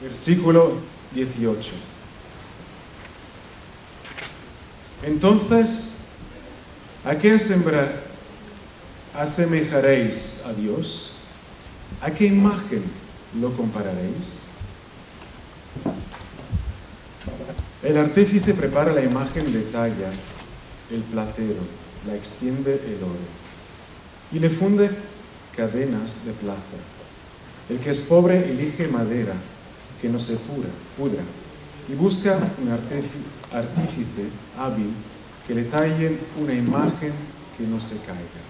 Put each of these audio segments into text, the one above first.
versículo 18. Entonces, ¿a qué asemejaréis a Dios? ¿A qué imagen lo compararéis? El artífice prepara la imagen de talla, el platero la extiende el oro y le funde cadenas de plata. El que es pobre elige madera que no se pudra y busca un artífice hábil que le talle una imagen que no se caiga.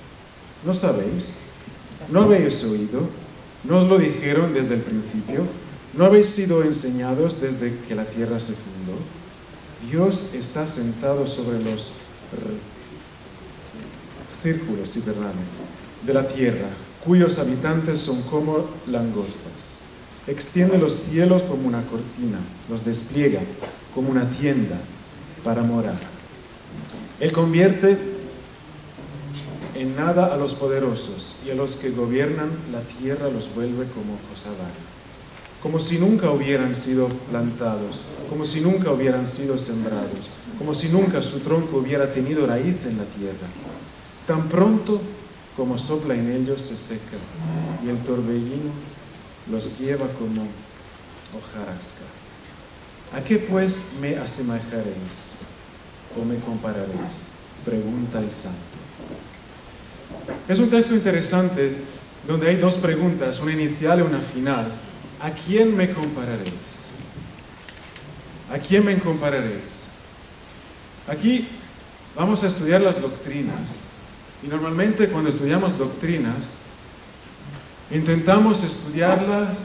¿No sabéis? ¿No habéis oído? ¿No os lo dijeron desde el principio? ¿No habéis sido enseñados desde que la tierra se fundó? Dios está sentado sobre los círculos de la tierra, cuyos habitantes son como langostas. Extiende los cielos como una cortina, los despliega como una tienda para morar. Él convierte en nada a los poderosos y a los que gobiernan la tierra los vuelve como cosa vana. Como si nunca hubieran sido plantados, como si nunca hubieran sido sembrados, como si nunca su tronco hubiera tenido raíz en la tierra. Tan pronto como sopla en ellos se seca, y el torbellino los lleva como hojarasca. ¿A qué pues me asemejaréis o me compararéis? Pregunta el santo. Es un texto interesante donde hay dos preguntas, una inicial y una final. ¿A quién me compararéis? ¿A quién me compararéis? Aquí vamos a estudiar las doctrinas. Y normalmente cuando estudiamos doctrinas, intentamos estudiarlas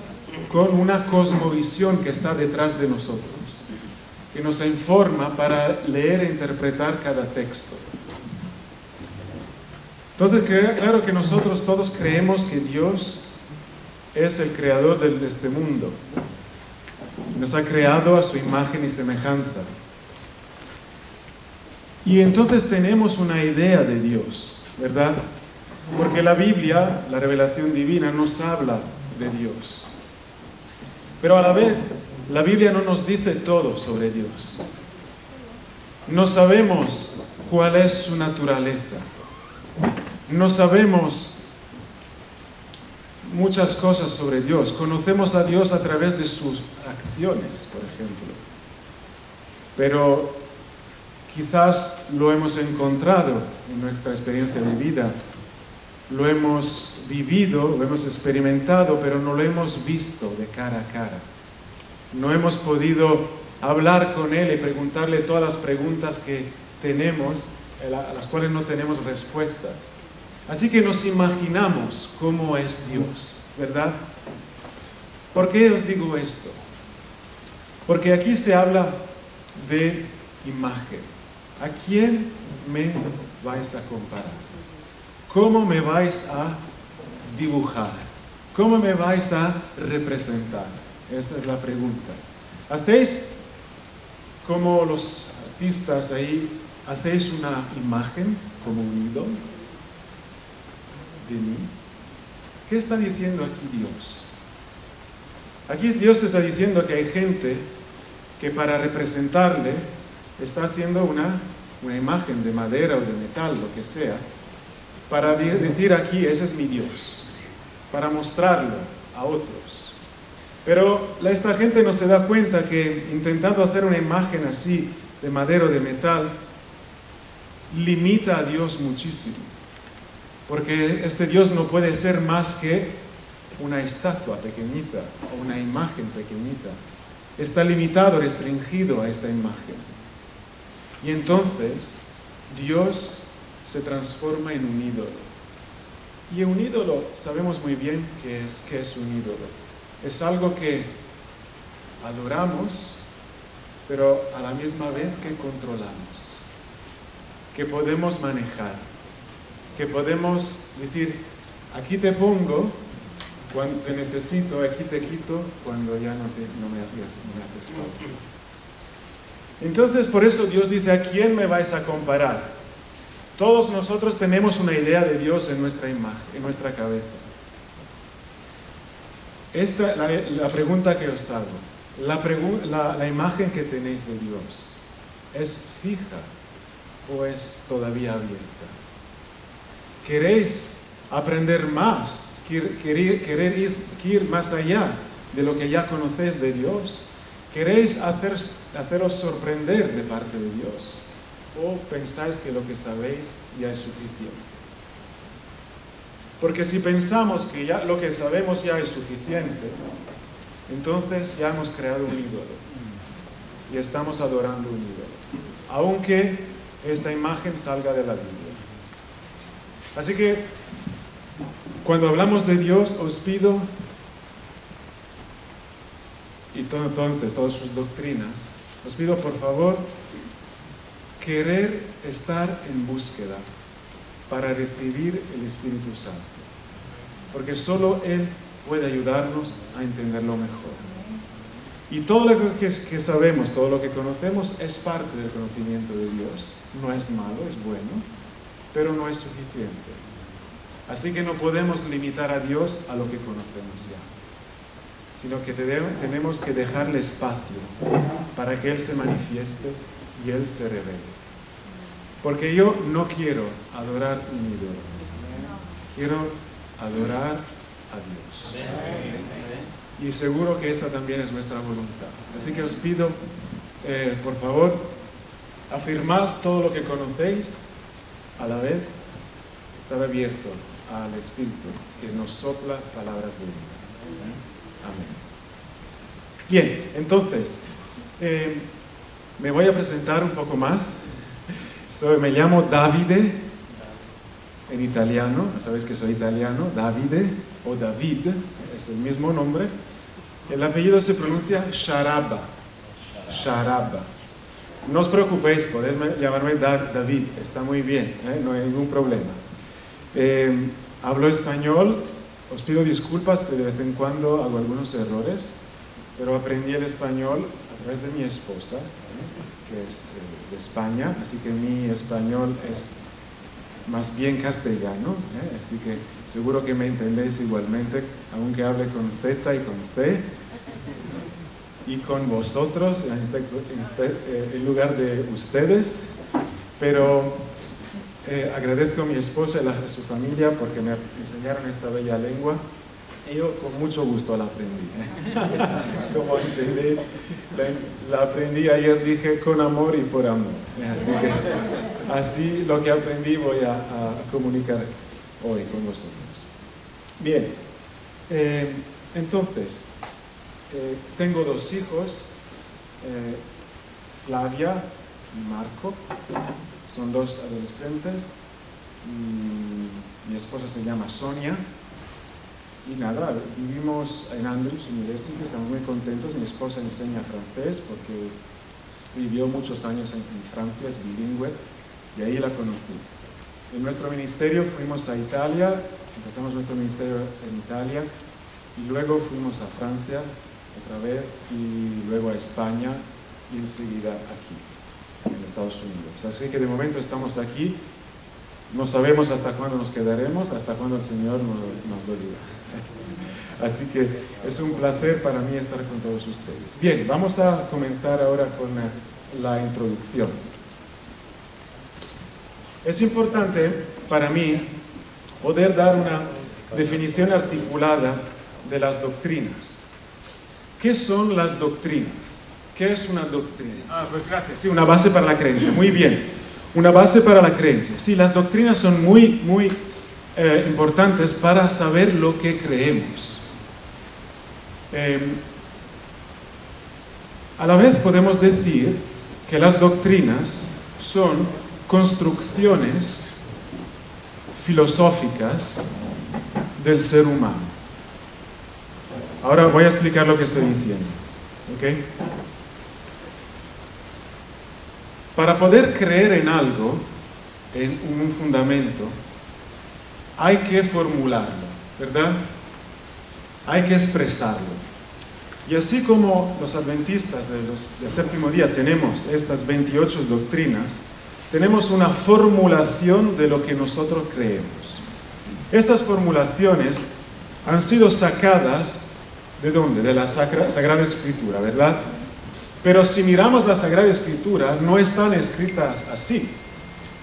con una cosmovisión que está detrás de nosotros, que nos informa para leer e interpretar cada texto. Entonces, claro que nosotros todos creemos que Dios es el creador de este mundo. Nos ha creado a su imagen y semejanza. Y entonces tenemos una idea de Dios, ¿verdad? Porque la Biblia, la revelación divina, nos habla de Dios. Pero a la vez, la Biblia no nos dice todo sobre Dios. No sabemos cuál es su naturaleza. No sabemos muchas cosas sobre Dios. Conocemos a Dios a través de sus acciones, por ejemplo. Pero quizás lo hemos encontrado en nuestra experiencia de vida. Lo hemos vivido, lo hemos experimentado, pero no lo hemos visto de cara a cara. No hemos podido hablar con Él y preguntarle todas las preguntas que tenemos, a las cuales no tenemos respuestas. Así que nos imaginamos cómo es Dios, ¿verdad? ¿Por qué os digo esto? Porque aquí se habla de imagen. ¿A quién me vais a comparar? ¿Cómo me vais a dibujar? ¿Cómo me vais a representar? Esa es la pregunta. ¿Hacéis como los artistas ahí, hacéis una imagen como un ídolo de mí? ¿Qué está diciendo aquí Dios? Aquí Dios está diciendo que hay gente que para representarle está haciendo una imagen de madera o de metal, lo que sea, para decir aquí, ese es mi Dios, para mostrarlo a otros. Pero esta gente no se da cuenta que intentando hacer una imagen así, de madera o de metal, limita a Dios muchísimo. Porque este Dios no puede ser más que una estatua pequeñita o una imagen pequeñita. Está limitado, restringido a esta imagen. Y entonces Dios se transforma en un ídolo. Y un ídolo, sabemos muy bien qué es un ídolo. Es algo que adoramos, pero a la misma vez que controlamos, que podemos manejar, que podemos decir, aquí te pongo cuando te necesito, aquí te quito cuando ya no me haces falta. Entonces, por eso Dios dice, ¿a quién me vais a comparar? Todos nosotros tenemos una idea de Dios en nuestra imagen, en nuestra cabeza. Esta es la pregunta que os hago. la imagen que tenéis de Dios, ¿es fija o es todavía abierta? ¿Queréis aprender más? ¿Queréis ir más allá de lo que ya conocéis de Dios? ¿Queréis haceros sorprender de parte de Dios? ¿O pensáis que lo que sabéis ya es suficiente? Porque si pensamos que ya lo que sabemos ya es suficiente, entonces ya hemos creado un ídolo y estamos adorando un ídolo, aunque esta imagen salga de la Biblia. Así que cuando hablamos de Dios, os pido, y entonces todas sus doctrinas, os pido por favor querer estar en búsqueda para recibir el Espíritu Santo, porque solo Él puede ayudarnos a entenderlo mejor. Y todo lo que sabemos, todo lo que conocemos es parte del conocimiento de Dios. No es malo, es bueno, pero no es suficiente. Así que no podemos limitar a Dios a lo que conocemos ya, sino que tenemos que dejarle espacio para que Él se manifieste y Él se revele. Porque yo no quiero adorar un ídolo, quiero adorar a Dios. Y seguro que esta también es nuestra voluntad. Así que os pido, por favor, afirmad todo lo que conocéis, a la vez estar abierto al Espíritu que nos sopla palabras de vida. Amén. Bien, entonces, me voy a presentar un poco más. Me llamo Davide, en italiano, sabéis que soy italiano, Davide o David, es el mismo nombre. El apellido se pronuncia Sciarabba. Sciarabba. No os preocupéis, podéis llamarme David, está muy bien, no hay ningún problema. Hablo español, os pido disculpas si de vez en cuando hago algunos errores, pero aprendí el español a través de mi esposa, que es de España, así que mi español es más bien castellano, así que seguro que me entendéis igualmente, aunque hable con Z y con C, y con vosotros, en lugar de ustedes, pero agradezco a mi esposa y a su familia porque me enseñaron esta bella lengua, y yo con mucho gusto la aprendí. Como entendéis, la aprendí ayer, dije con amor y por amor. Así que así lo que aprendí voy a comunicar hoy con vosotros. Bien, entonces, tengo dos hijos, Flavia y Marco, son dos adolescentes, mi esposa se llama Sonia. Y nada, vivimos en Andrews University, estamos muy contentos. Mi esposa enseña francés porque vivió muchos años en Francia, es bilingüe, y ahí la conocí. En nuestro ministerio fuimos a Italia, empezamos nuestro ministerio en Italia, y luego fuimos a Francia otra vez, y luego a España, y enseguida aquí, en Estados Unidos. Así que de momento estamos aquí. No sabemos hasta cuándo nos quedaremos, hasta cuándo el Señor nos lo diga. Así que es un placer para mí estar con todos ustedes. Bien, vamos a comenzar ahora con la introducción. Es importante para mí poder dar una definición articulada de las doctrinas. ¿Qué son las doctrinas? ¿Qué es una doctrina? Pues gracias. Sí, una base para la creencia. Muy bien. Una base para la creencia. Sí, las doctrinas son muy importantes para saber lo que creemos. A la vez podemos decir que las doctrinas son construcciones filosóficas del ser humano. Ahora voy a explicar lo que estoy diciendo. ¿Ok? Para poder creer en algo, en un fundamento, hay que formularlo, ¿verdad? Hay que expresarlo. Y así como los adventistas del séptimo día tenemos estas 28 doctrinas, tenemos una formulación de lo que nosotros creemos. Estas formulaciones han sido sacadas ¿De dónde? De la Sagrada Escritura, ¿verdad? Pero si miramos la Sagrada Escritura, no están escritas así.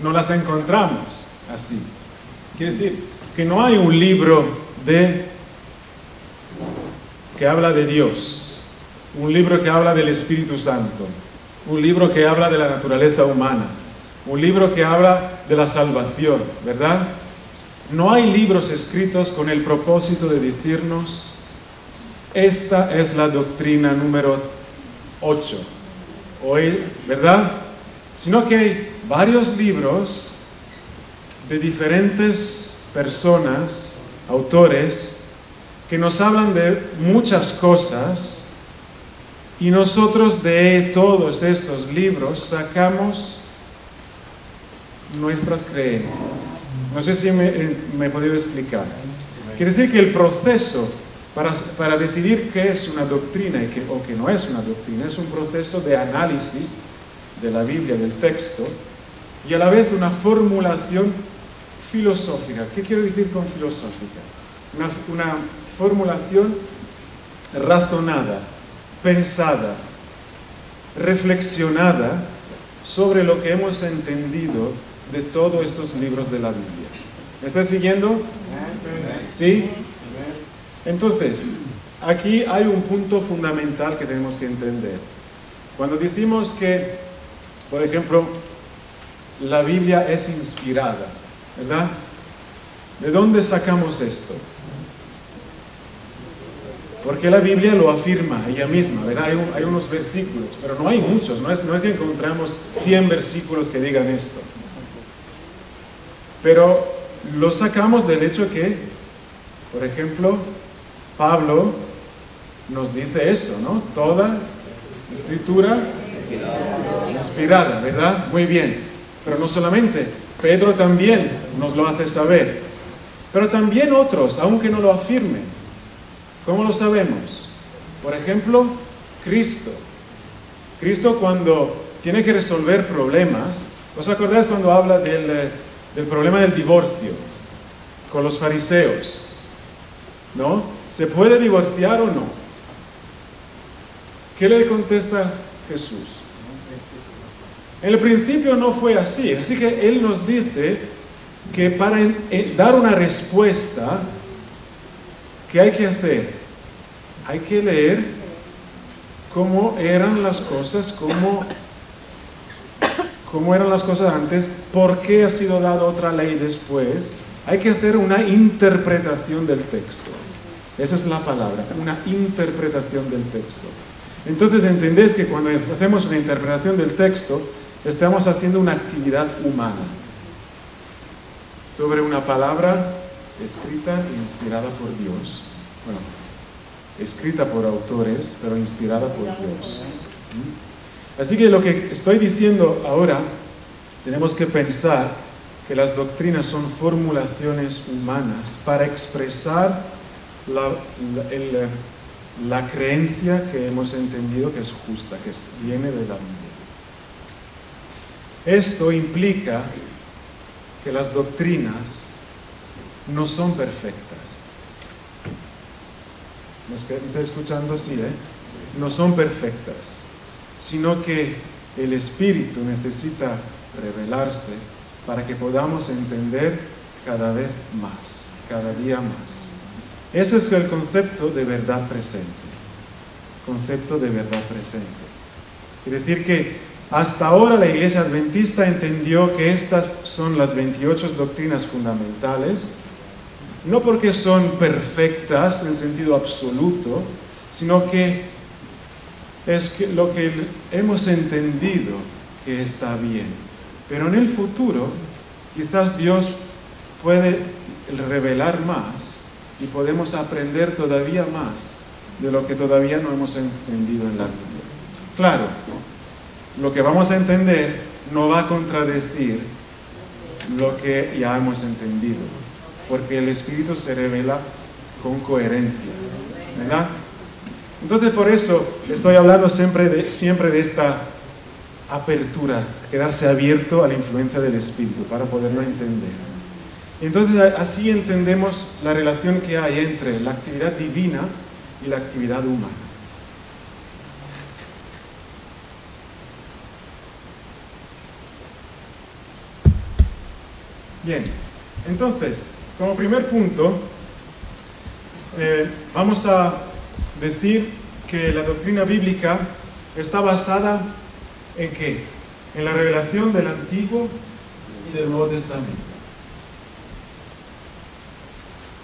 No las encontramos así. Quiere decir que no hay un libro que habla de Dios, un libro que habla del Espíritu Santo, un libro que habla de la naturaleza humana, un libro que habla de la salvación, ¿verdad? No hay libros escritos con el propósito de decirnos, esta es la doctrina número 8, hoy, ¿verdad? Sino que hay varios libros de diferentes personas, autores, que nos hablan de muchas cosas y nosotros de todos estos libros sacamos nuestras creencias. No sé si me he podido explicar. Quiere decir que el proceso para decidir qué es una doctrina o qué no es una doctrina es un proceso de análisis de la Biblia, del texto, y a la vez una formulación filosófica. ¿Qué quiero decir con filosófica? Una formulación razonada, pensada, reflexionada sobre lo que hemos entendido de todos estos libros de la Biblia. ¿Me estás siguiendo? ¿Sí? Entonces, aquí hay un punto fundamental que tenemos que entender. Cuando decimos que, por ejemplo, la Biblia es inspirada, ¿verdad? ¿De dónde sacamos esto? Porque la Biblia lo afirma ella misma, ¿verdad? Hay unos versículos, pero no hay muchos, no es que encontramos 100 versículos que digan esto. Pero lo sacamos del hecho que, por ejemplo, Pablo nos dice eso, ¿no? Toda escritura inspirada, ¿verdad? Muy bien. Pero no solamente, Pedro también nos lo hace saber. Pero también otros, aunque no lo afirmen. ¿Cómo lo sabemos? Por ejemplo, Cristo. Cristo cuando tiene que resolver problemas, ¿os acordáis cuando habla del problema del divorcio con los fariseos? ¿No? ¿Se puede divorciar o no? ¿Qué le contesta Jesús? En el principio no fue así, así que Él nos dice que para dar una respuesta, ¿qué hay que hacer? Hay que leer cómo eran las cosas, cómo eran las cosas antes, por qué ha sido dada otra ley después. Hay que hacer una interpretación del texto. Esa es la palabra, una interpretación del texto. Entonces entendéis que cuando hacemos una interpretación del texto, estamos haciendo una actividad humana sobre una palabra escrita e inspirada por Dios. Bueno, escrita por autores, pero inspirada por Dios. Así que lo que estoy diciendo ahora, tenemos que pensar que las doctrinas son formulaciones humanas para expresar la creencia que hemos entendido que es justa, que viene de la Biblia. Esto implica que las doctrinas no son perfectas. ¿Me está escuchando? Sí, ¿eh? No son perfectas, sino que el Espíritu necesita revelarse para que podamos entender cada vez más, cada día más. Ese es el concepto de verdad presente. Concepto de verdad presente. Quiere decir que hasta ahora la Iglesia Adventista entendió que estas son las 28 doctrinas fundamentales, no porque son perfectas en sentido absoluto, sino que es lo que hemos entendido que está bien. Pero en el futuro, quizás Dios puede revelar más y podemos aprender todavía más de lo que todavía no hemos entendido en la Biblia. Claro, lo que vamos a entender no va a contradecir lo que ya hemos entendido, porque el Espíritu se revela con coherencia, ¿verdad? Entonces por eso estoy hablando siempre de esta apertura, quedarse abierto a la influencia del Espíritu para poderlo entender. Y entonces así entendemos la relación que hay entre la actividad divina y la actividad humana. Bien, entonces, como primer punto, vamos a decir que la doctrina bíblica está basada ¿en qué? En la revelación del Antiguo y del Nuevo Testamento.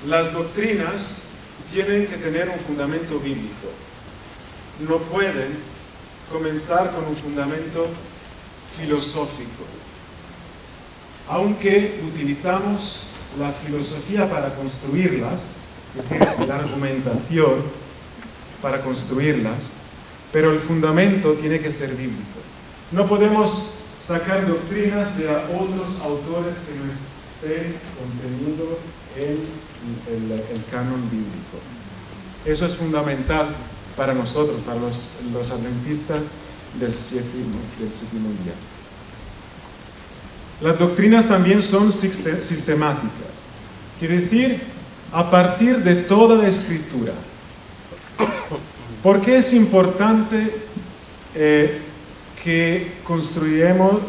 Las doctrinas tienen que tener un fundamento bíblico. No pueden comenzar con un fundamento filosófico. Aunque utilizamos la filosofía para construirlas, es decir, la argumentación para construirlas, pero el fundamento tiene que ser bíblico. No podemos sacar doctrinas de otros autores que no estén contenido en el canon bíblico. Eso es fundamental para nosotros, para los adventistas del séptimo día. Las doctrinas también son sistemáticas, quiere decir, a partir de toda la Escritura. ¿Por qué es importante que construyamos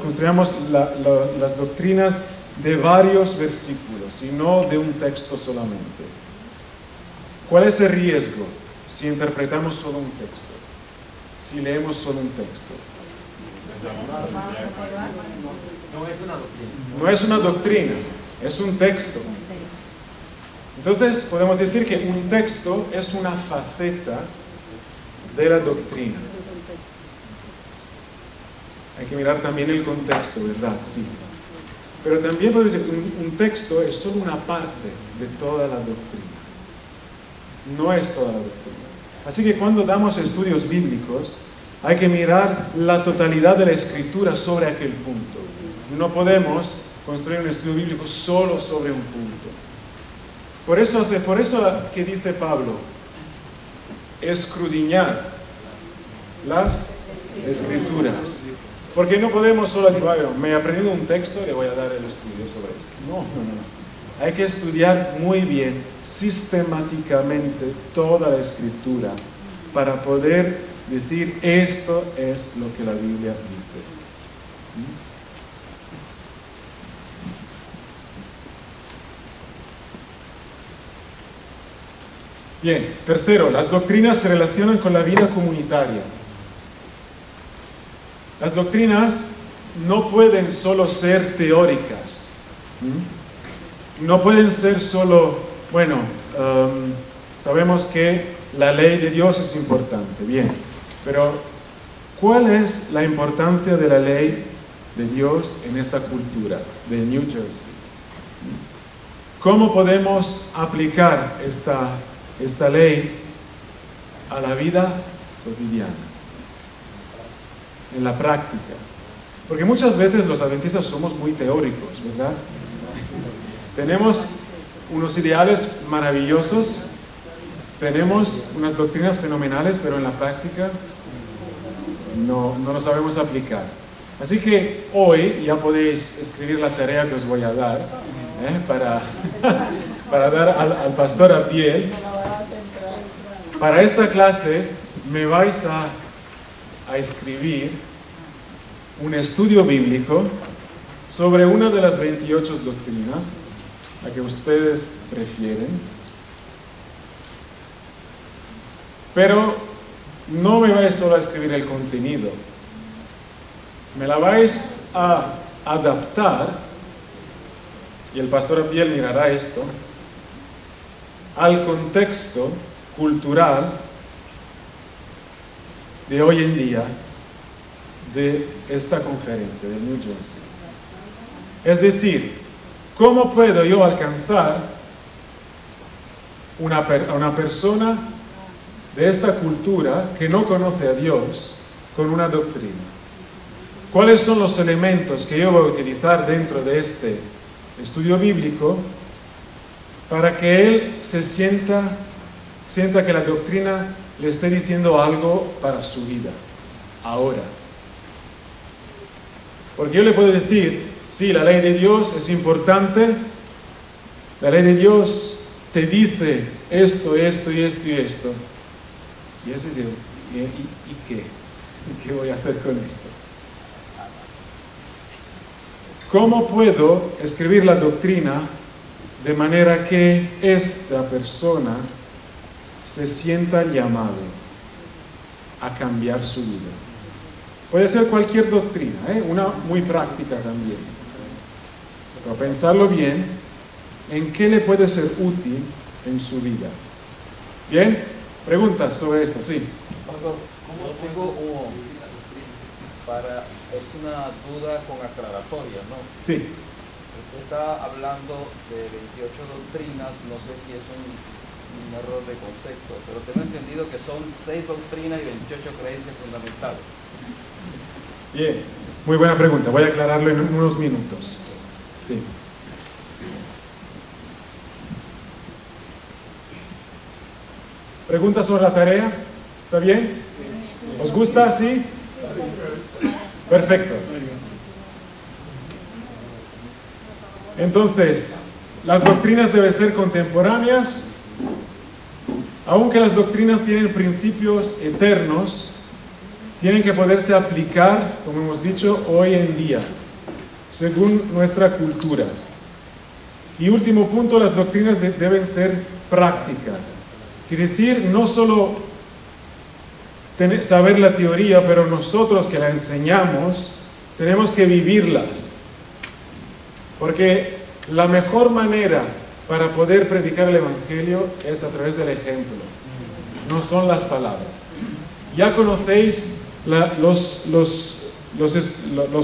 las doctrinas de varios versículos y no de un texto solamente? ¿Cuál es el riesgo si interpretamos solo un texto? Si leemos solo un texto. No es una doctrina, es un texto. Entonces podemos decir que un texto es una faceta de la doctrina. Hay que mirar también el contexto, ¿verdad? Sí. Pero también podemos decir que un texto es solo una parte de toda la doctrina. No es toda la doctrina. Así que cuando damos estudios bíblicos, hay que mirar la totalidad de la Escritura sobre aquel punto. No podemos construir un estudio bíblico solo sobre un punto. Por eso que dice Pablo, escudriñar las Escrituras. Porque no podemos solo decir, bueno, me he aprendido un texto y le voy a dar el estudio sobre esto. No. Hay que estudiar muy bien, sistemáticamente, toda la Escritura para poder decir, esto es lo que la Biblia dice. Bien, tercero, las doctrinas se relacionan con la vida comunitaria. Las doctrinas no pueden solo ser teóricas. No pueden ser solo, bueno, sabemos que la ley de Dios es importante, bien, pero ¿cuál es la importancia de la ley de Dios en esta cultura de New Jersey? ¿Cómo podemos aplicar esta ley a la vida cotidiana, en la práctica? Porque muchas veces los adventistas somos muy teóricos, ¿verdad? Tenemos unos ideales maravillosos, tenemos unas doctrinas fenomenales, pero en la práctica no lo sabemos aplicar. Así que hoy ya podéis escribir la tarea que os voy a dar para dar al pastor Abdiel. Para esta clase me vais a escribir un estudio bíblico sobre una de las 28 doctrinas, la que ustedes prefieren. Pero no me vais solo a escribir el contenido, me la vais a adaptar, y el pastor Abdiel mirará esto, al contexto cultural de hoy en día de esta conferencia de New Jersey. Es decir, ¿cómo puedo yo alcanzar a una persona de esta cultura que no conoce a Dios con una doctrina? ¿Cuáles son los elementos que yo voy a utilizar dentro de este estudio bíblico para que él se sienta que la doctrina le esté diciendo algo para su vida, ahora? Porque yo le puedo decir, sí, la ley de Dios es importante, la ley de Dios te dice esto, esto y esto y esto, Y ese digo, ¿y qué? ¿Qué voy a hacer con esto? ¿Cómo puedo escribir la doctrina de manera que esta persona se sienta llamado a cambiar su vida? Puede ser cualquier doctrina, una muy práctica también. Pero pensarlo bien, ¿en qué le puede ser útil en su vida? ¿Bien? ¿Preguntas sobre esto? Sí. Es una duda con aclaratoria, ¿no? Sí. Usted está hablando de 28 doctrinas, no sé si es un error de concepto, pero tengo entendido que son 6 doctrinas y 28 creencias fundamentales. Bien, muy buena pregunta, voy a aclararlo en unos minutos. Sí. ¿Preguntas sobre la tarea? ¿Está bien? ¿Os gusta? ¿Sí? Perfecto. Entonces, las doctrinas deben ser contemporáneas, aunque las doctrinas tienen principios eternos, tienen que poderse aplicar, como hemos dicho, hoy en día, según nuestra cultura. Y último punto, las doctrinas deben ser prácticas. Quiere decir, no solo saber la teoría, pero nosotros que la enseñamos, tenemos que vivirlas. Porque la mejor manera para poder predicar el Evangelio es a través del ejemplo, no son las palabras. Ya conocéis los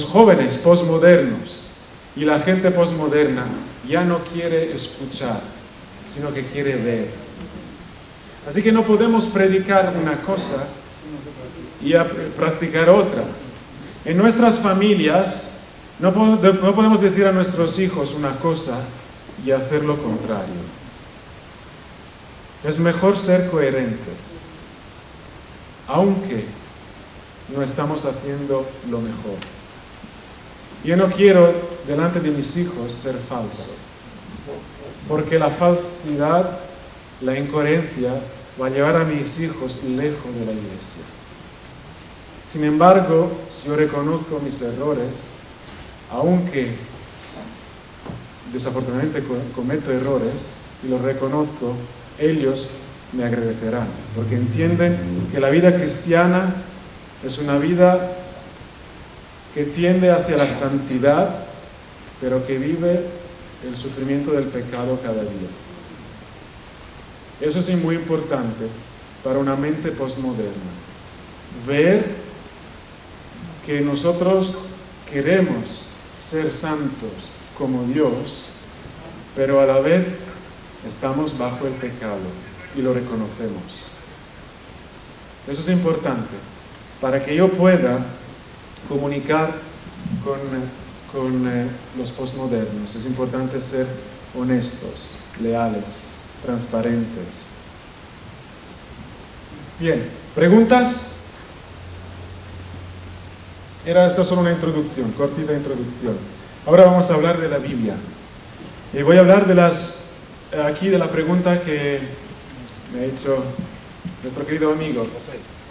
jóvenes posmodernos y la gente posmoderna ya no quiere escuchar, sino que quiere ver. Así que no podemos predicar una cosa y practicar otra. En nuestras familias no podemos decir a nuestros hijos una cosa y hacer lo contrario. Es mejor ser coherentes, aunque no estamos haciendo lo mejor. Yo no quiero delante de mis hijos ser falso, porque la falsidad, la incoherencia va a llevar a mis hijos lejos de la iglesia. Sin embargo, si yo reconozco mis errores, aunque desafortunadamente cometo errores y los reconozco, ellos me agradecerán, porque entienden que la vida cristiana es una vida que tiende hacia la santidad, pero que vive el sufrimiento del pecado cada día. Eso es muy importante para una mente postmoderna. Ver que nosotros queremos ser santos como Dios, pero a la vez estamos bajo el pecado y lo reconocemos. Eso es importante para que yo pueda comunicar con los postmodernos. Es importante ser honestos, leales, transparentes. Bien, ¿preguntas? Era esta solo una introducción, cortita introducción. Ahora vamos a hablar de la Biblia. Y voy a hablar de la pregunta que me ha hecho nuestro querido amigo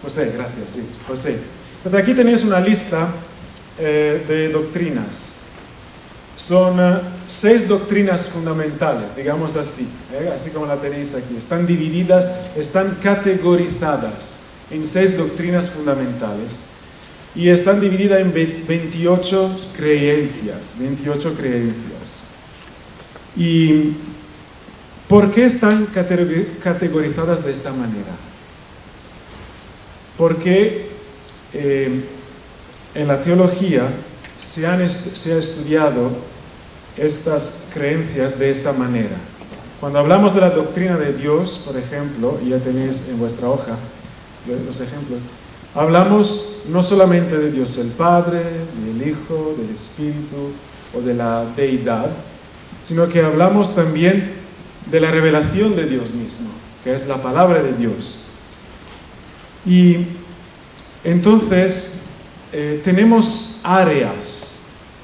José, gracias, sí, José. Entonces aquí tenéis una lista de doctrinas. Son 6 doctrinas fundamentales, digamos así, así como la tenéis aquí. Están divididas, están categorizadas en 6 doctrinas fundamentales. Y están divididas en 28 creencias. ¿Y por qué están categorizadas de esta manera? Porque en la teología se ha estudiado estas creencias de esta manera. Cuando hablamos de la doctrina de Dios, por ejemplo, y ya tenéis en vuestra hoja los ejemplos, hablamos no solamente de Dios el Padre, del Hijo, del Espíritu o de la deidad, sino que hablamos también de la revelación de Dios mismo, que es la palabra de Dios. Y entonces tenemos áreas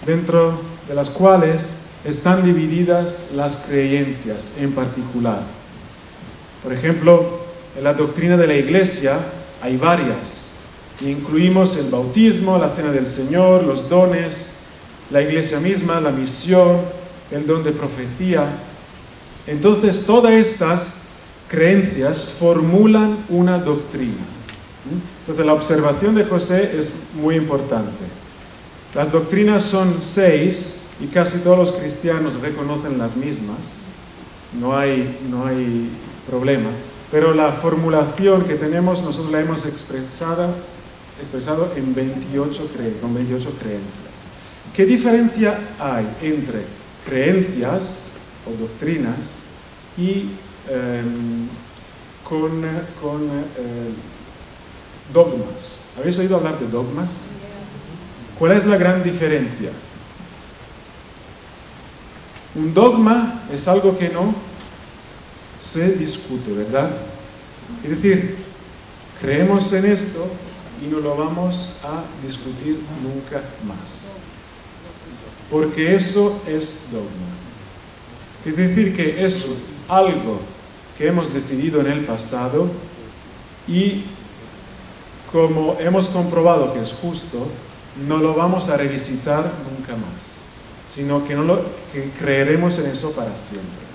dentro de las cuales están divididas las creencias en particular. Por ejemplo, en la doctrina de la Iglesia hay varias. Y incluimos el bautismo, la cena del Señor, los dones, la iglesia misma, la misión, el don de profecía. Entonces, todas estas creencias formulan una doctrina. Entonces, la observación de José es muy importante. Las doctrinas son 6 y casi todos los cristianos reconocen las mismas. No hay problema. Pero la formulación que tenemos, nosotros la hemos expresado en 28 creencias. ¿Qué diferencia hay entre creencias o doctrinas y dogmas? ¿Habéis oído hablar de dogmas? ¿Cuál es la gran diferencia? Un dogma es algo que no se discute, ¿verdad? Es decir, creemos en esto y no lo vamos a discutir nunca más. Porque eso es dogma. Es decir, que es algo que hemos decidido en el pasado y como hemos comprobado que es justo, no lo vamos a revisitar nunca más, sino que creeremos en eso para siempre.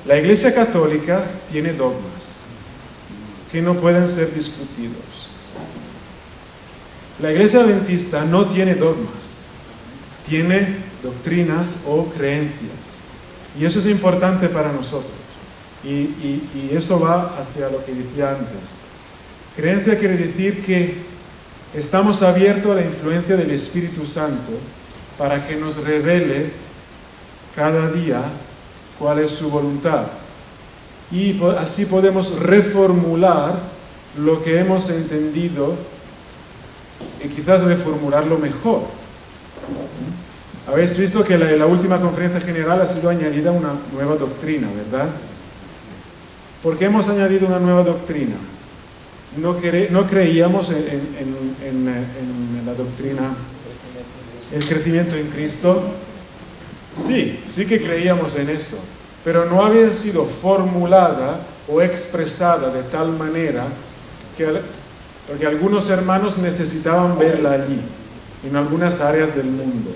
La Iglesia Católica tiene dogmas que no pueden ser discutidos. La Iglesia Adventista no tiene dogmas, tiene doctrinas o creencias. Y eso es importante para nosotros. Y eso va hacia lo que decía antes. Creencia quiere decir que estamos abiertos a la influencia del Espíritu Santo para que nos revele cada día cuál es su voluntad. Y así podemos reformular lo que hemos entendido y quizás reformularlo mejor. Habéis visto que en la última conferencia general ha sido añadida una nueva doctrina, ¿verdad? ¿Por qué hemos añadido una nueva doctrina? No creíamos en la doctrina, el crecimiento en Cristo. Sí que creíamos en eso, pero no había sido formulada o expresada de tal manera porque algunos hermanos necesitaban verla allí, en algunas áreas del mundo.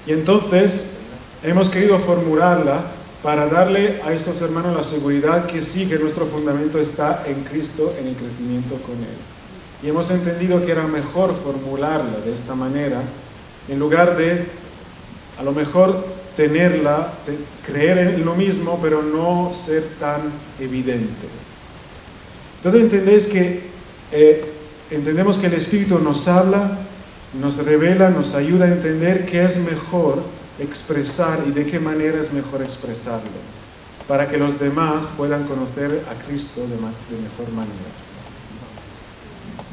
Y entonces hemos querido formularla para darle a estos hermanos la seguridad que sí, que nuestro fundamento está en Cristo, en el crecimiento con Él. Y hemos entendido que era mejor formularla de esta manera, en lugar de, a lo mejor, creer en lo mismo, pero no ser tan evidente. Entonces entendemos que el Espíritu nos habla, nos revela, nos ayuda a entender qué es mejor expresar y de qué manera es mejor expresarlo, para que los demás puedan conocer a Cristo de mejor manera.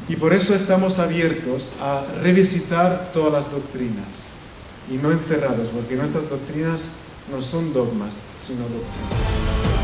Y por eso estamos abiertos a revisitar todas las doctrinas y no encerrados, porque nuestras doctrinas no son dogmas, sino doctrinas.